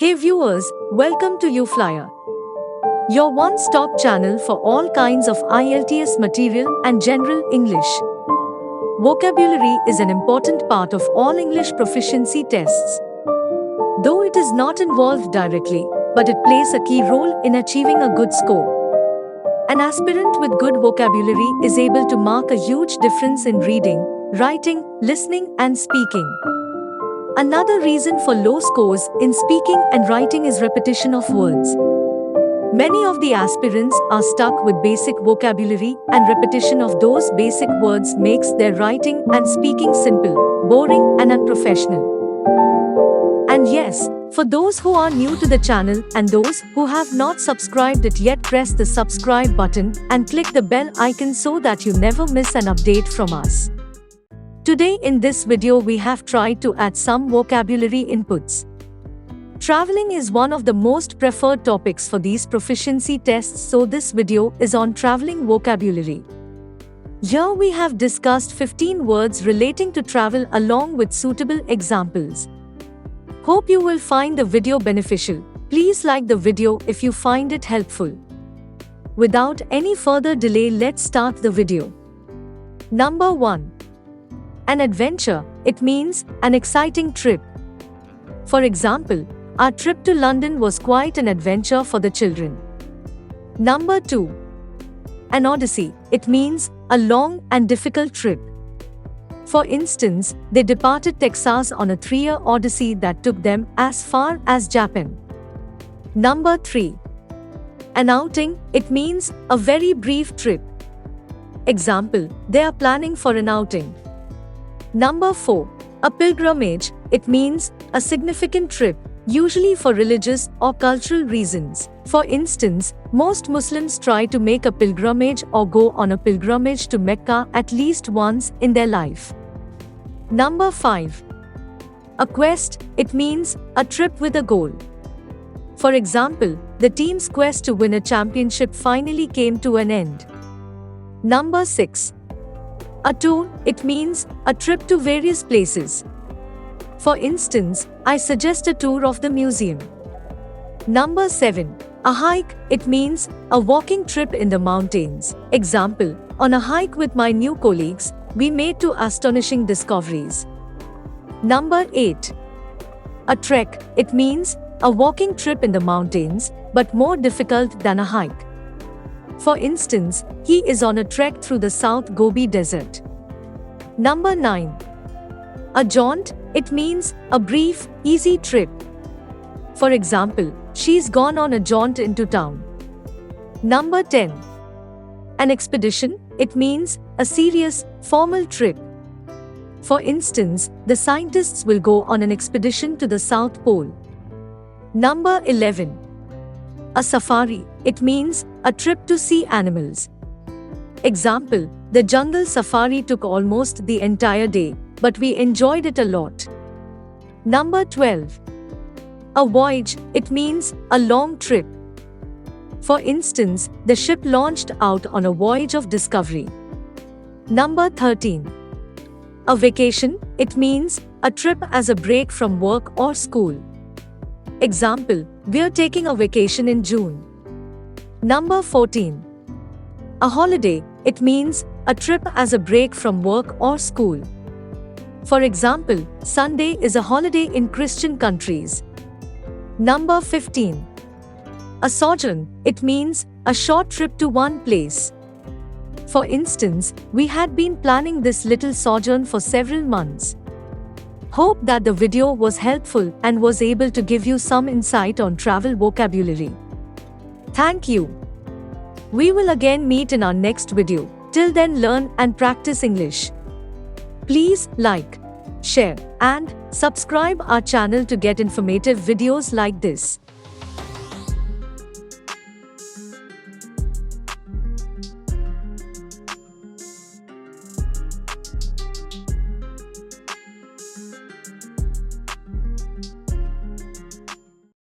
Hey viewers, welcome to Uflyer, your one-stop channel for all kinds of IELTS material and general English. Vocabulary is an important part of all English proficiency tests. Though it is not involved directly, but it plays a key role in achieving a good score. An aspirant with good vocabulary is able to mark a huge difference in reading, writing, listening, and speaking. Another reason for low scores in speaking and writing is repetition of words. Many of the aspirants are stuck with basic vocabulary, and repetition of those basic words makes their writing and speaking simple, boring, and unprofessional. And yes, for those who are new to the channel and those who have not subscribed it yet, press the subscribe button and click the bell icon so that you never miss an update from us. Today in this video we have tried to add some vocabulary inputs. Traveling is one of the most preferred topics for these proficiency tests, so this video is on traveling vocabulary. Here we have discussed 15 words relating to travel along with suitable examples. Hope you will find the video beneficial. Please like the video if you find it helpful. Without any further delay, let's start the video. Number 1. An adventure. It means an exciting trip. For example, our trip to London was quite an adventure for the children. Number 2. An odyssey. It means a long and difficult trip. For instance, they departed Texas on a 3-year odyssey that took them as far as Japan. Number 3. An outing. It means a very brief trip. Example, they are planning for an outing. Number 4. A pilgrimage. It means a significant trip, usually for religious or cultural reasons. For instance, most Muslims try to make a pilgrimage or go on a pilgrimage to Mecca at least once in their life. Number 5. A quest. It means a trip with a goal. For example, the team's quest to win a championship finally came to an end. Number 6. A tour. It means a trip to various places. For instance, I suggest a tour of the museum. Number 7. A hike. It means a walking trip in the mountains. Example, on a hike with my new colleagues, we made 2 astonishing discoveries. Number 8. A trek. It means a walking trip in the mountains, but more difficult than a hike. For instance, he is on a trek through the South Gobi Desert. Number 9. A jaunt. It means a brief, easy trip. For example, she's gone on a jaunt into town. Number 10. An expedition. It means a serious, formal trip. For instance, the scientists will go on an expedition to the South Pole. Number 11. A safari. It means a trip to see animals. Example, the jungle safari took almost the entire day, but we enjoyed it a lot. Number 12. A voyage. It means a long trip. For instance, the ship launched out on a voyage of discovery. Number 13. A vacation. It means a trip as a break from work or school. Example, we're taking a vacation in June. Number 14. A holiday. It means a trip as a break from work or school. For example, Sunday is a holiday in Christian countries. Number 15. A sojourn. It means a short trip to one place. For instance, we had been planning this little sojourn for several months. Hope that the video was helpful and was able to give you some insight on travel vocabulary. Thank you. We will again meet in our next video. Till then, learn and practice English. Please like, share, and subscribe our channel to get informative videos like this.